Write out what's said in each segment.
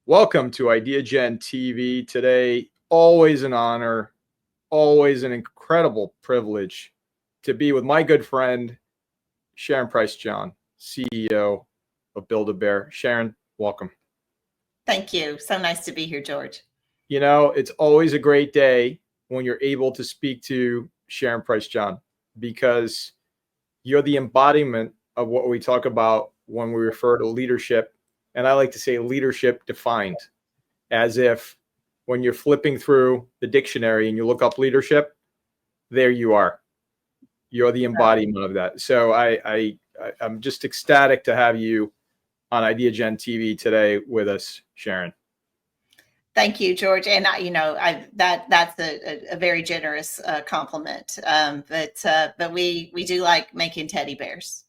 Welcome to Ideagen TV today. Always an honor, always an incredible privilege to be with my good friend, Sharon Price-John, CEO of Build-A-Bear. Sharon, welcome. Thank you. So nice to be here, George. You know, it's always a great day when you're able to speak to Sharon Price-John because you're the embodiment of what we talk about when we refer to leadership. And I like to say leadership defined, as if when you're flipping through the dictionary and you look up leadership, there you are. You're the embodiment of that. So I'm just ecstatic to have you on Ideagen TV today with us, Sharon. Thank you, George. And that's a very generous compliment. But we do like making teddy bears.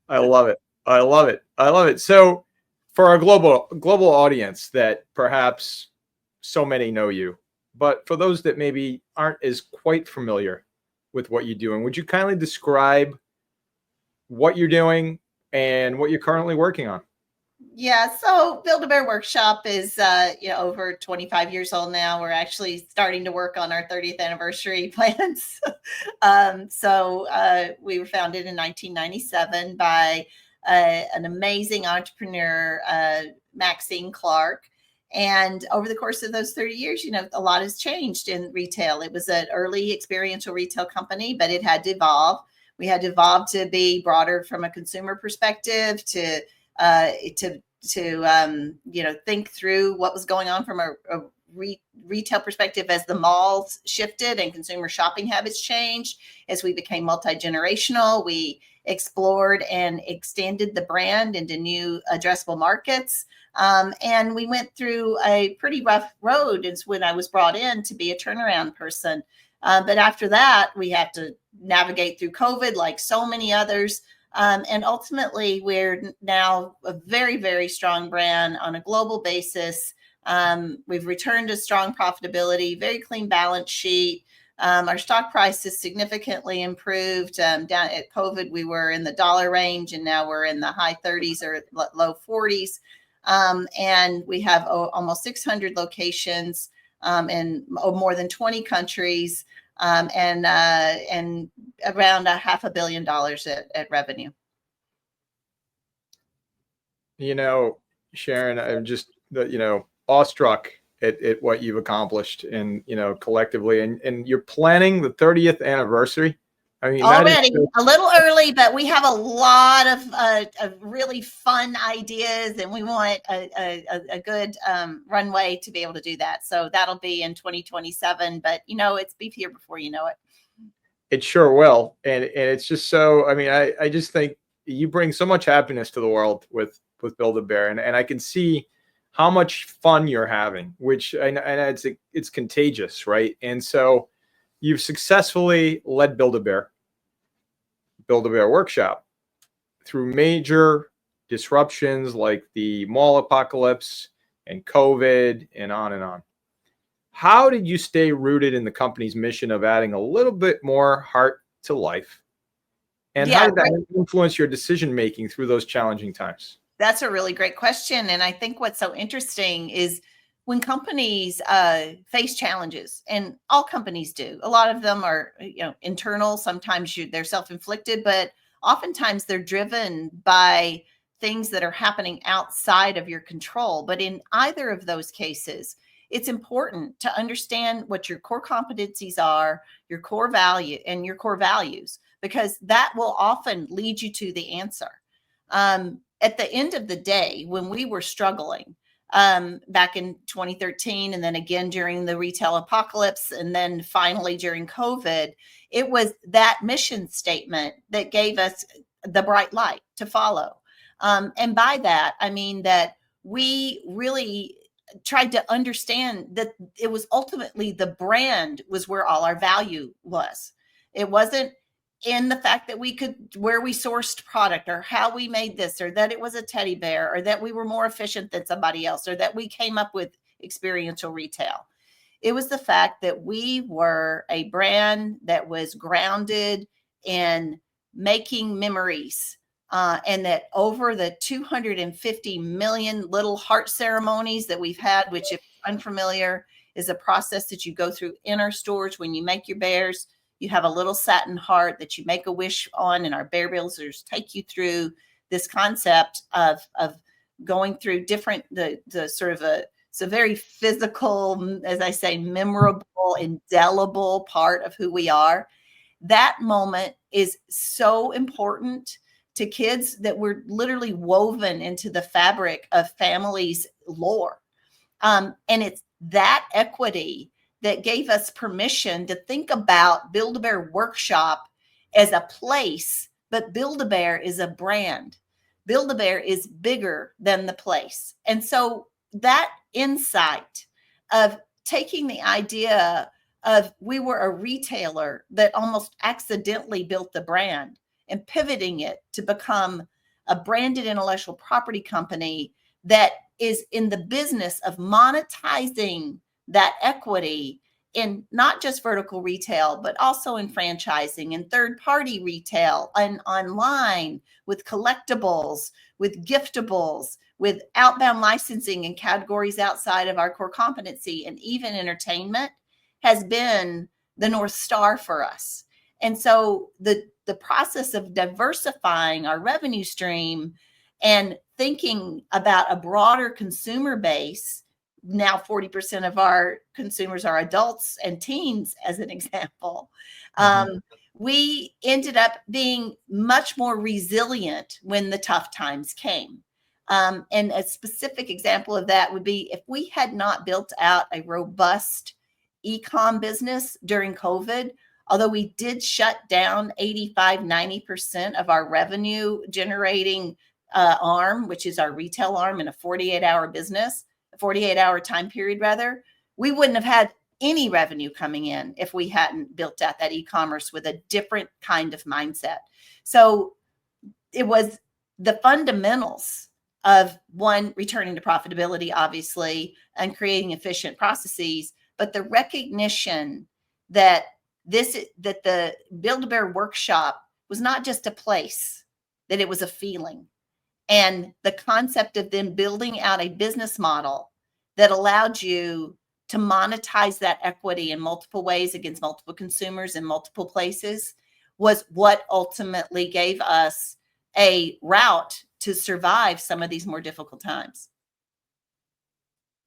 I love it. I love it. I love it. So for our global audience that perhaps so many know you, but for those that maybe aren't as quite familiar with what you're doing, would you kindly describe what you're doing and what you're currently working on? Yeah, so Build-A-Bear Workshop is over 25 years old now. We're actually starting to work on our 30th anniversary plans. We were founded in 1997 by an amazing entrepreneur, Maxine Clark. And over the course of those 30 years, a lot has changed in retail. It was an early experiential retail company, but it had to evolve. We had to evolve to be broader from a consumer perspective, to think through what was going on from a retail perspective as the malls shifted and consumer shopping habits changed. As we became multi-generational, we explored and extended the brand into new addressable markets. And we went through a pretty rough road is when I was brought in to be a turnaround person. But after that, we had to navigate through COVID like so many others. And ultimately, we're now a very, very strong brand on a global basis. We've returned to strong profitability, very clean balance sheet. Our stock price has significantly improved. Down at COVID, we were in the dollar range, and now we're in the high 30s or low 40s. And we have almost 600 locations in more than 20 countries. And around $500 million at revenue. Sharon, I'm just awestruck at what you've accomplished and collectively, and you're planning the 30th anniversary. I mean, already a little early, but we have a lot of really fun ideas, and we want a good runway to be able to do that. So that'll be in 2027, but it's be here before you know it. It sure will. And it's just so, I mean, I just think you bring so much happiness to the world with Build-A-Bear, and I can see how much fun you're having, which and it's contagious, right? And so you've successfully led Build-A-Bear Workshop through major disruptions like the mall apocalypse and COVID and on and on. How did you stay rooted in the company's mission of adding a little bit more heart to life? And how did that influence your decision-making through those challenging times? That's a really great question. And I think what's so interesting is when companies face challenges, and all companies do, a lot of them are internal. Sometimes they're self-inflicted, but oftentimes they're driven by things that are happening outside of your control. But in either of those cases, it's important to understand what your core competencies are, your core value, and your core values, because that will often lead you to the answer. At the end of the day, when we were struggling back in 2013, and then again during the retail apocalypse, and then finally during COVID, it was that mission statement that gave us the bright light to follow. And by that, I mean that we really tried to understand that it was ultimately the brand was where all our value was. It wasn't in the fact that where we sourced product, or how we made this, or that it was a teddy bear, or that we were more efficient than somebody else, or that we came up with experiential retail. It was the fact that we were a brand that was grounded in making memories and that over the 250 million little heart ceremonies that we've had, which if unfamiliar is a process that you go through in our stores when you make your bears. You have a little satin heart that you make a wish on, and our bear builders take you through this concept of going through different the sort of it's a very physical, as I say, memorable, indelible part of who we are. That moment is so important to kids that we're literally woven into the fabric of families' lore. And it's that equity that gave us permission to think about Build-A-Bear Workshop as a place, but Build-A-Bear is a brand. Build-A-Bear is bigger than the place. And so that insight of taking the idea of we were a retailer that almost accidentally built the brand and pivoting it to become a branded intellectual property company that is in the business of monetizing that equity in not just vertical retail, but also in franchising and third-party retail and online with collectibles, with giftables, with outbound licensing and categories outside of our core competency, and even entertainment has been the North Star for us. And so the process of diversifying our revenue stream and thinking about a broader consumer base, now 40% of our consumers are adults and teens, as an example. We ended up being much more resilient when the tough times came. And a specific example of that would be if we had not built out a robust e-com business during COVID, although we did shut down 85-90% of our revenue generating arm, which is our retail arm in a 48-hour business, a 48-hour time period rather, we wouldn't have had any revenue coming in if we hadn't built out that e-commerce with a different kind of mindset. So it was the fundamentals of one, returning to profitability, obviously, and creating efficient processes, but the recognition that the Build-A-Bear Workshop was not just a place, that it was a feeling. And the concept of them building out a business model that allowed you to monetize that equity in multiple ways against multiple consumers in multiple places was what ultimately gave us a route to survive some of these more difficult times.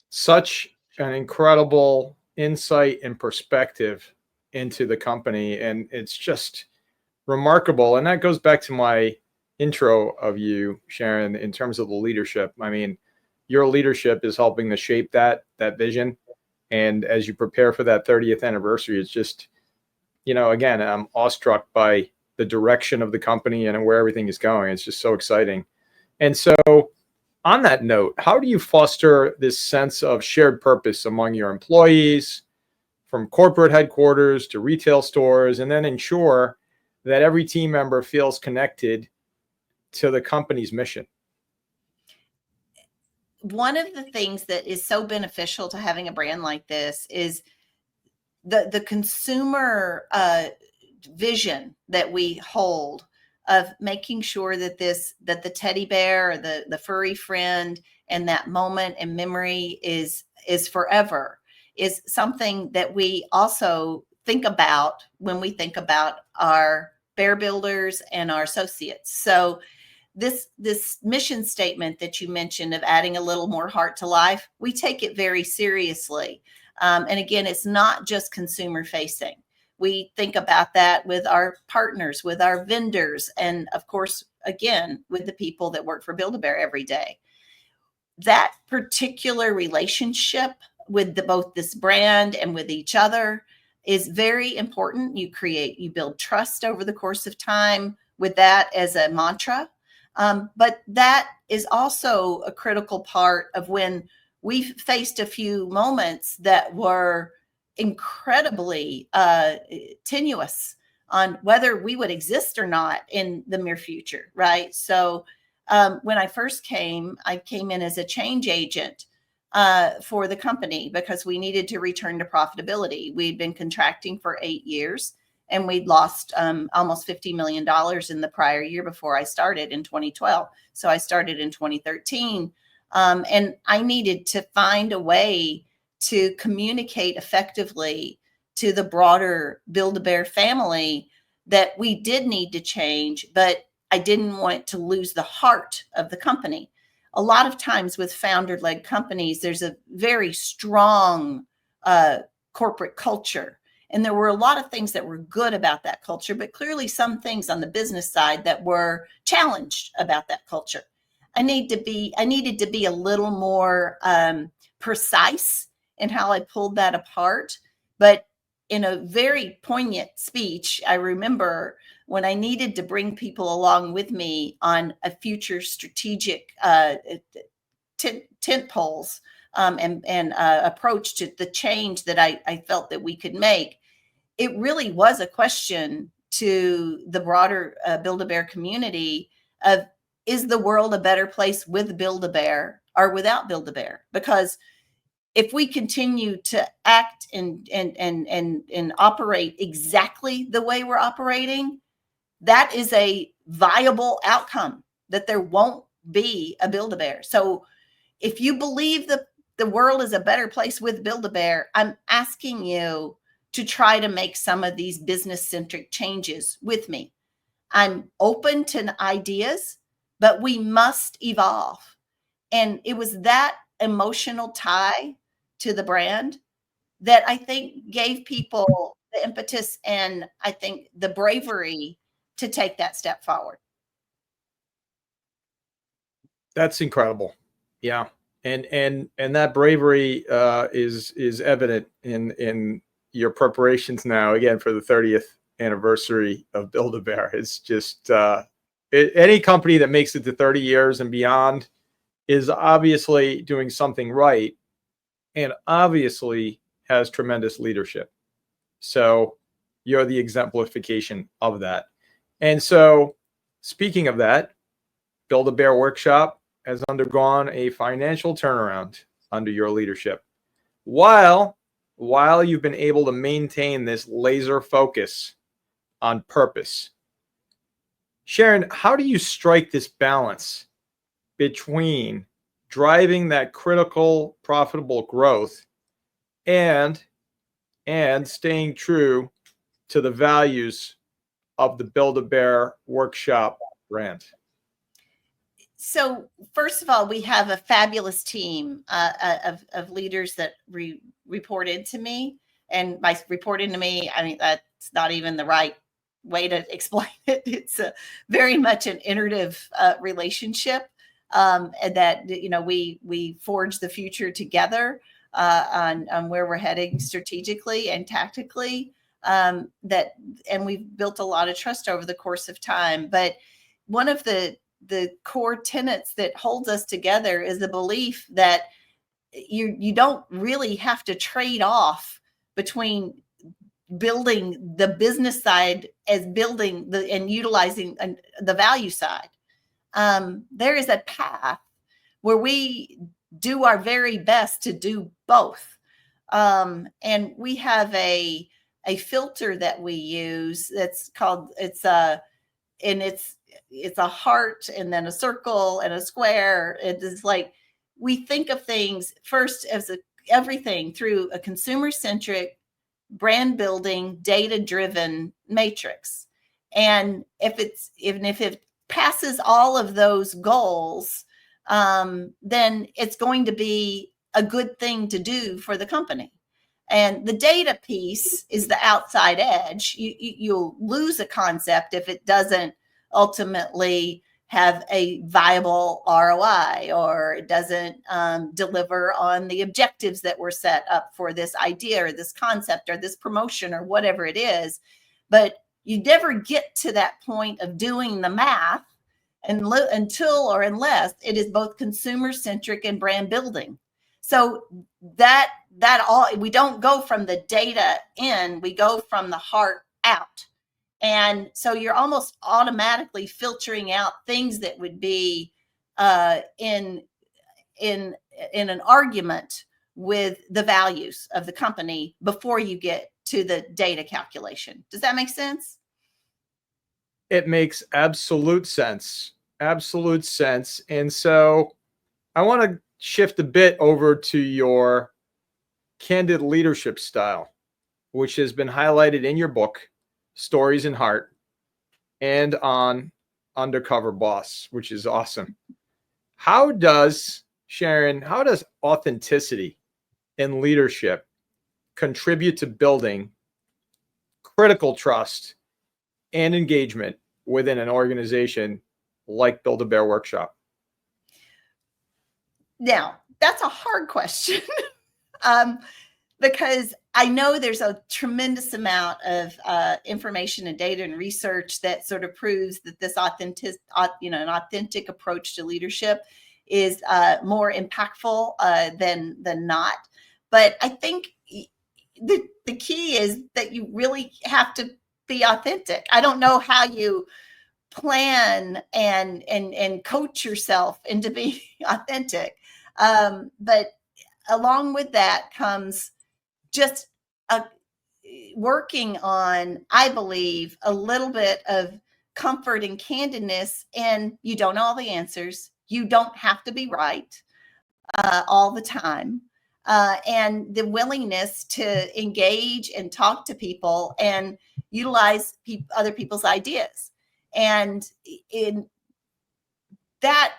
Such an incredible insight and perspective into the company. And it's just remarkable. And that goes back to my intro of you, Sharon, in terms of the leadership. I mean, your leadership is helping to shape that vision. And as you prepare for that 30th anniversary, it's just, again, I'm awestruck by the direction of the company and where everything is going. It's just so exciting. And so on that note, how do you foster this sense of shared purpose among your employees, from corporate headquarters to retail stores, and then ensure that every team member feels connected to the company's mission? One of the things that is so beneficial to having a brand like this is the consumer vision that we hold of making sure that the teddy bear or the furry friend and that moment and memory is forever, is something that we also think about when we think about our bear builders and our associates. So this mission statement that you mentioned of adding a little more heart to life, we take it very seriously. And again, it's not just consumer facing. We think about that with our partners, with our vendors, and of course, again, with the people that work for Build-A-Bear every day. That particular relationship with both this brand and with each other is very important. You build trust over the course of time with that as a mantra. But that is also a critical part of when we've faced a few moments that were incredibly tenuous on whether we would exist or not in the near future, right? So when I first came, I came in as a change agent for the company because we needed to return to profitability. We'd been contracting for 8 years. and we'd lost almost $50 million in the prior year before I started in 2012. So I started in 2013, and I needed to find a way to communicate effectively to the broader Build-A-Bear family that we did need to change, but I didn't want to lose the heart of the company. A lot of times with founder-led companies, there's a very strong corporate culture. And there were a lot of things that were good about that culture, but clearly some things on the business side that were challenged about that culture. I needed to be a little more precise in how I pulled that apart. But in a very poignant speech, I remember when I needed to bring people along with me on a future strategic tent poles and approach to the change that I felt that we could make. It really was a question to the broader Build-A-Bear community of, is the world a better place with Build-A-Bear or without Build-A-Bear? Because if we continue to act and operate exactly the way we're operating, that is a viable outcome, that there won't be a Build-A-Bear. So if you believe that the world is a better place with Build-A-Bear, I'm asking you to try to make some of these business-centric changes with me. I'm open to ideas, but we must evolve. And it was that emotional tie to the brand that I think gave people the impetus and I think the bravery to take that step forward. That's incredible. Yeah. And that bravery is evident in your preparations now, again, for the 30th anniversary of Build-A-Bear. It's just any company that makes it to 30 years and beyond is obviously doing something right and obviously has tremendous leadership. So you're the exemplification of that. And so speaking of that, Build-A-Bear Workshop has undergone a financial turnaround under your leadership. While you've been able to maintain this laser focus on purpose. Sharon, how do you strike this balance between driving that critical profitable growth and staying true to the values of the Build-A-Bear Workshop brand? So first of all, we have a fabulous team of leaders that reported to me. And by reporting to me, I mean, that's not even the right way to explain it. It's very much an iterative relationship, and that, you know, we forge the future together on where we're heading strategically and tactically. And we've built a lot of trust over the course of time. But one of the core tenets that holds us together is the belief that you don't really have to trade off between building the business side as building and utilizing the value side. There is a path where we do our very best to do both. And we have a filter that we use that's called, it's a heart and then a circle and a square. It is like, we think of things first as everything through a consumer-centric, brand building, data-driven matrix. And if it passes all of those goals, then it's going to be a good thing to do for the company. And the data piece is the outside edge. You'll lose a concept if it doesn't ultimately have a viable ROI, or it doesn't deliver on the objectives that were set up for this idea or this concept or this promotion or whatever it is. But you never get to that point of doing the math until or unless it is both consumer centric and brand building. So that all, we don't go from the data in, we go from the heart out. And so you're almost automatically filtering out things that would be in an argument with the values of the company before you get to the data calculation. Does that make sense? It makes absolute sense. Absolute sense. And so I want to shift a bit over to your candid leadership style, which has been highlighted in your book, Stories in Heart, and on Undercover Boss, which is awesome. Sharon, how does authenticity in leadership contribute to building critical trust and engagement within an organization like Build-A-Bear Workshop? Now, that's a hard question because I know there's a tremendous amount of information and data and research that sort of proves that this an authentic approach to leadership is more impactful than not. But I think the key is that you really have to be authentic. I don't know how you plan and coach yourself into being authentic. But along with that comes just working on, I believe, a little bit of comfort and candidness. And you don't know all the answers. You don't have to be right all the time. And the willingness to engage and talk to people and utilize other people's ideas. And that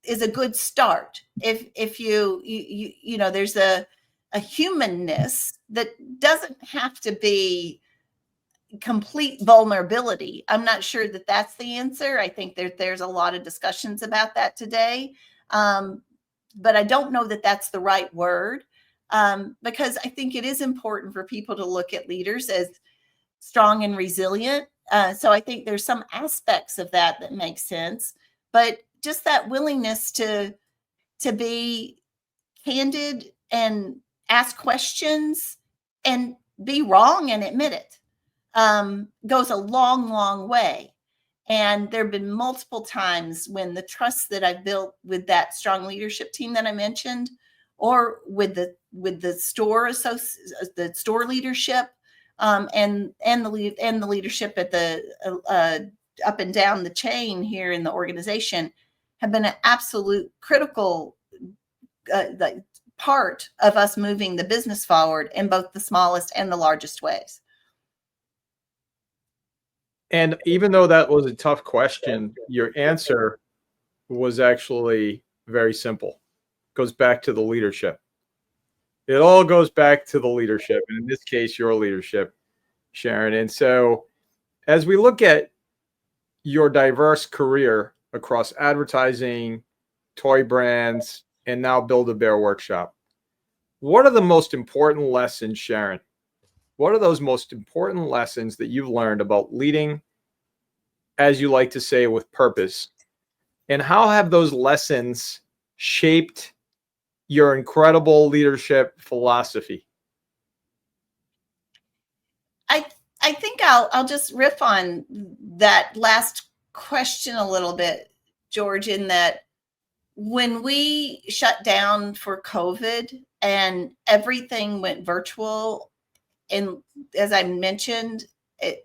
is a good start. If you know, there's a humanness that doesn't have to be complete vulnerability. I'm not sure that that's the answer. I think there's a lot of discussions about that today. But I don't know that that's the right word, because I think it is important for people to look at leaders as strong and resilient. So I think there's some aspects of that make sense, but just that willingness to be candid and ask questions and be wrong and admit it goes a long, long way. And there have been multiple times when the trust that I've built with that strong leadership team that I mentioned, or with the store the store leadership, and the leadership at the up and down the chain here in the organization, have been an absolute critical part of us moving the business forward in both the smallest and the largest ways. And even though that was a tough question, your answer was actually very simple. It goes back to the leadership. It all goes back to the leadership, and in this case, your leadership, Sharon. And so as we look at your diverse career across advertising, toy brands, and now Build-A-Bear Workshop, what are the most important lessons, Sharon? What are those most important lessons that you've learned about leading, as you like to say, with purpose? And how have those lessons shaped your incredible leadership philosophy? I think I'll just riff on that last question a little bit, George, in that when we shut down for COVID and everything went virtual, and as I mentioned,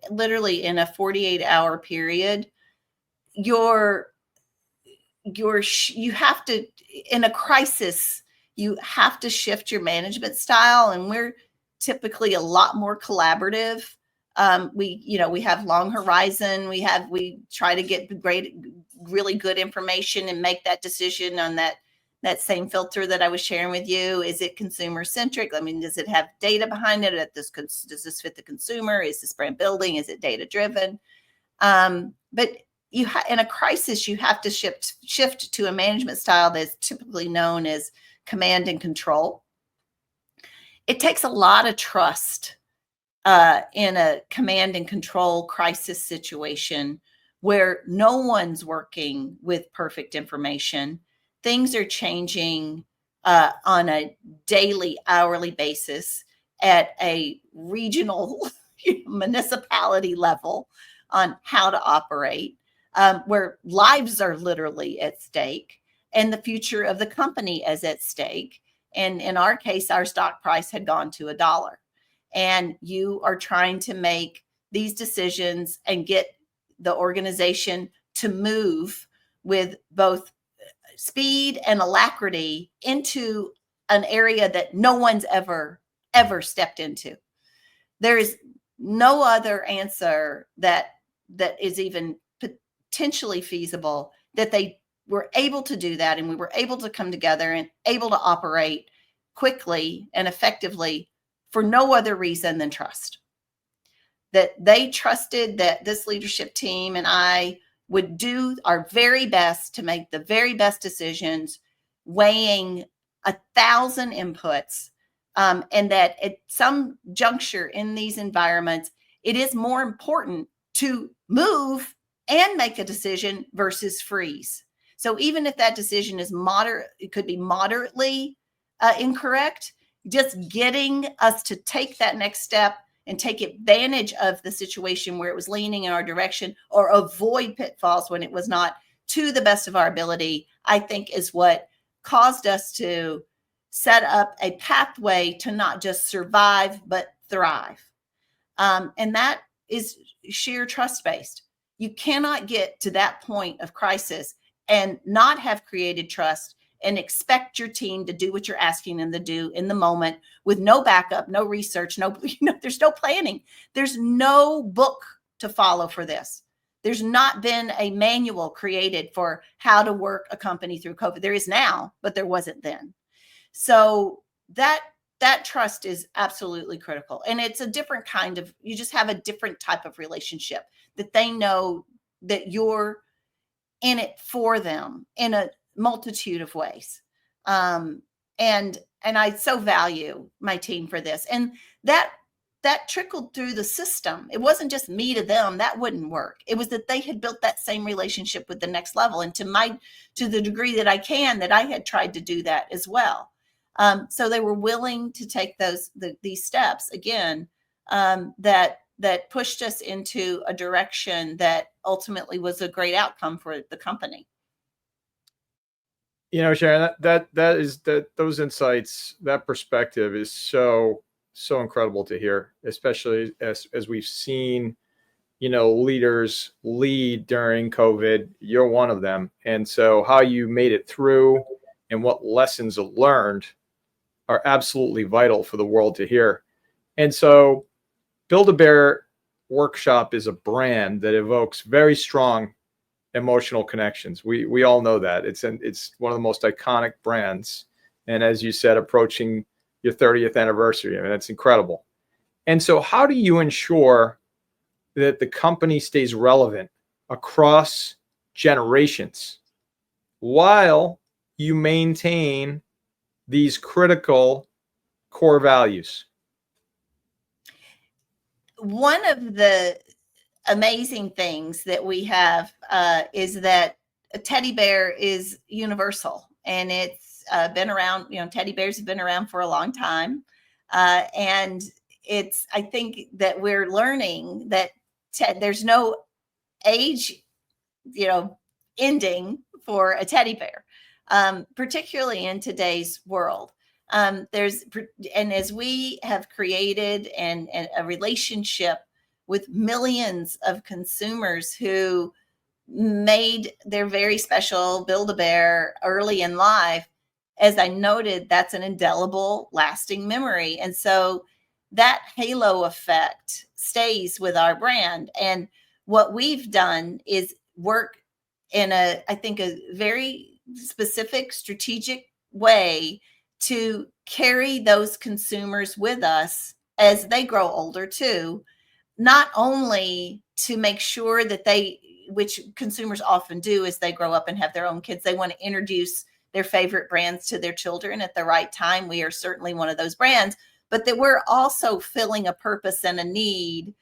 literally in a 48-hour period, you have to, in a crisis, you have to shift your management style. And we're typically a lot more collaborative. We have long horizon. We try to get really good information and make that decision on that same filter that I was sharing with you. Is it consumer centric? I mean, does it have data behind it? Does this fit the consumer? Is this brand building? Is it data driven? But in a crisis, you have to shift to a management style that's typically known as command and control. It takes a lot of trust in a command and control crisis situation where no one's working with perfect information. Things are changing on a daily, hourly basis at a regional municipality level on how to operate, where lives are literally at stake and the future of the company is at stake. And in our case, our stock price had gone to $1. and you are trying to make these decisions and get the organization to move with both speed and alacrity into an area that no one's ever stepped into. There is no other answer that is even potentially feasible, that they were able to do that, and we were able to come together and able to operate quickly and effectively for no other reason than trust. That they trusted that this leadership team and I would do our very best to make the very best decisions, weighing 1,000 inputs, and that at some juncture in these environments, it is more important to move and make a decision versus freeze. So even if that decision is moderate, it could be moderately incorrect, just getting us to take that next step and take advantage of the situation where it was leaning in our direction, or avoid pitfalls when it was not, to the best of our ability, I think is what caused us to set up a pathway to not just survive, but thrive. And that is sheer trust-based. You cannot get to that point of crisis and not have created trust and expect your team to do what you're asking them to do in the moment, with no backup, no research, there's no planning. There's no book to follow for this. There's not been a manual created for how to work a company through COVID. There is now, but there wasn't then. So that trust is absolutely critical. And it's a different kind of, you just have a different type of relationship, that they know that you're in it for them in a multitude of ways. And I so value my team for this. And that trickled through the system. It wasn't just me to them. That wouldn't work. It was that they had built that same relationship with the next level. And to the degree that I can, that I had tried to do that as well. So they were willing to take these steps again, that pushed us into a direction that ultimately was a great outcome for the company. Sharon, those insights, that perspective is so incredible to hear, especially as we've seen, leaders lead during COVID. You're one of them. And so how you made it through and what lessons learned are absolutely vital for the world to hear. And so Build-A-Bear Workshop is a brand that evokes very strong emotional connections. We all know that. It's one of the most iconic brands. And as you said, approaching your 30th anniversary. I mean, that's incredible. And so how do you ensure that the company stays relevant across generations while you maintain these critical core values? One of the amazing things that we have is that a teddy bear is universal, and it's been around. Teddy bears have been around for a long time, and I think that we're learning that there's no age, ending for a teddy bear, particularly in today's world. And as we have created and a relationship with millions of consumers who made their very special Build-A-Bear early in life, as I noted, that's an indelible, lasting memory. And so that halo effect stays with our brand. And what we've done is work in I think, a very specific, strategic way to carry those consumers with us as they grow older too, not only to make sure that which consumers often do as they grow up and have their own kids, they want to introduce their favorite brands to their children at the right time. We are certainly one of those brands, but that we're also filling a purpose and a need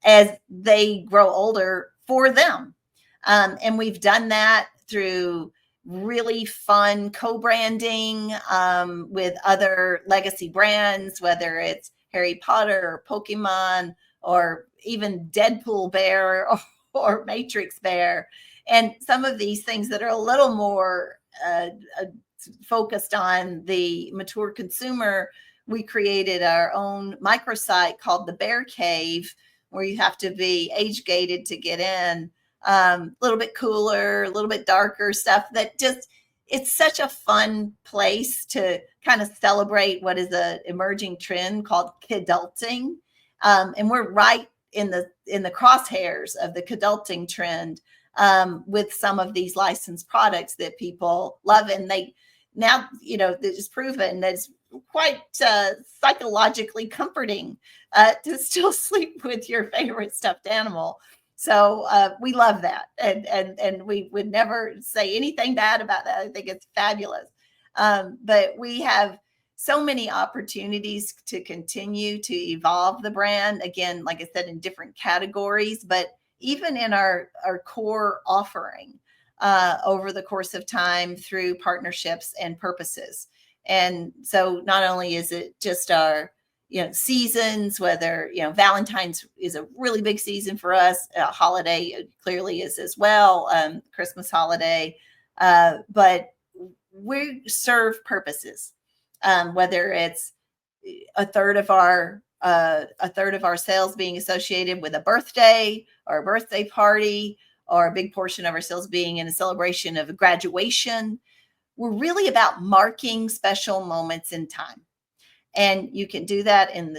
as they grow older for them. And we've done that through really fun co-branding with other legacy brands, whether it's Harry Potter or Pokemon or even Deadpool Bear or Matrix Bear. And some of these things that are a little more focused on the mature consumer, we created our own microsite called the Bear Cave, where you have to be age gated to get in. A little bit cooler, a little bit darker stuff that just, it's such a fun place to kind of celebrate what is an emerging trend called kidulting. And we're right in the crosshairs of the kidulting trend, with some of these licensed products that people love. And they now, it's proven that it's quite psychologically comforting to still sleep with your favorite stuffed animal. So we love that, and we would never say anything bad about that. I think it's fabulous. But we have so many opportunities to continue to evolve the brand. Again, like I said, in different categories, but even in our core offering over the course of time through partnerships and purposes. And so not only is it just our seasons, whether, Valentine's is a really big season for us. Holiday clearly is as well, Christmas holiday. But we serve purposes, whether it's a third of our sales being associated with a birthday or a birthday party, or a big portion of our sales being in a celebration of a graduation. We're really about marking special moments in time. And you can do that in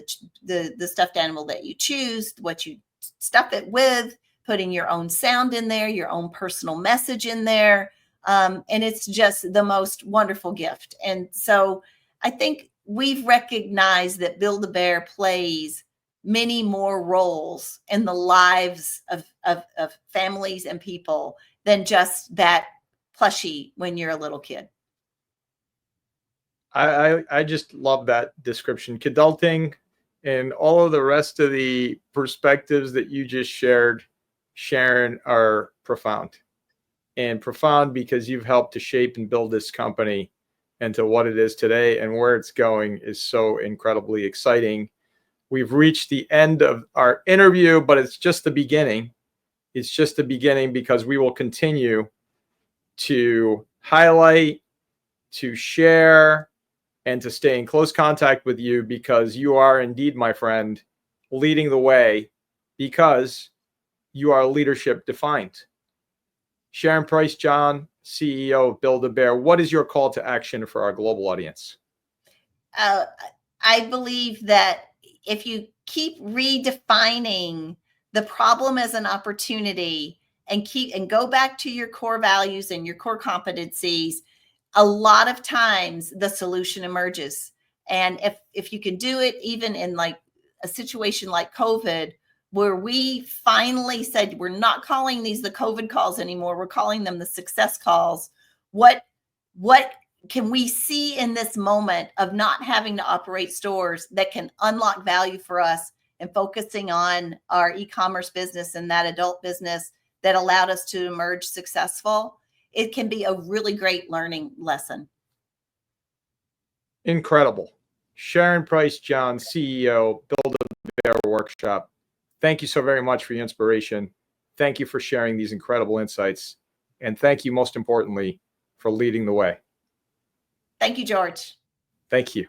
the stuffed animal that you choose, what you stuff it with, putting your own sound in there, your own personal message in there. And it's just the most wonderful gift. And so I think we've recognized that Build-A-Bear plays many more roles in the lives of families and people than just that plushie when you're a little kid. I just love that description. Kidulting and all of the rest of the perspectives that you just shared, Sharon, are profound. And profound because you've helped to shape and build this company into what it is today, and where it's going is so incredibly exciting. We've reached the end of our interview, but it's just the beginning. It's just the beginning, because we will continue to highlight, to share, and to stay in close contact with you, because you are indeed, my friend, leading the way, because you are leadership defined. Sharon Price-John, CEO of Build-A-Bear, what is your call to action for our global audience? I believe that if you keep redefining the problem as an opportunity and go back to your core values and your core competencies, a lot of times the solution emerges. And if you can do it, even in like a situation like COVID, where we finally said, we're not calling these the COVID calls anymore, we're calling them the success calls. What can we see in this moment of not having to operate stores that can unlock value for us, and focusing on our e-commerce business and that adult business that allowed us to emerge successful? It can be a really great learning lesson. Incredible. Sharon Price-John, CEO, Build-A-Bear Workshop. Thank you so very much for your inspiration. Thank you for sharing these incredible insights. And thank you, most importantly, for leading the way. Thank you, George. Thank you.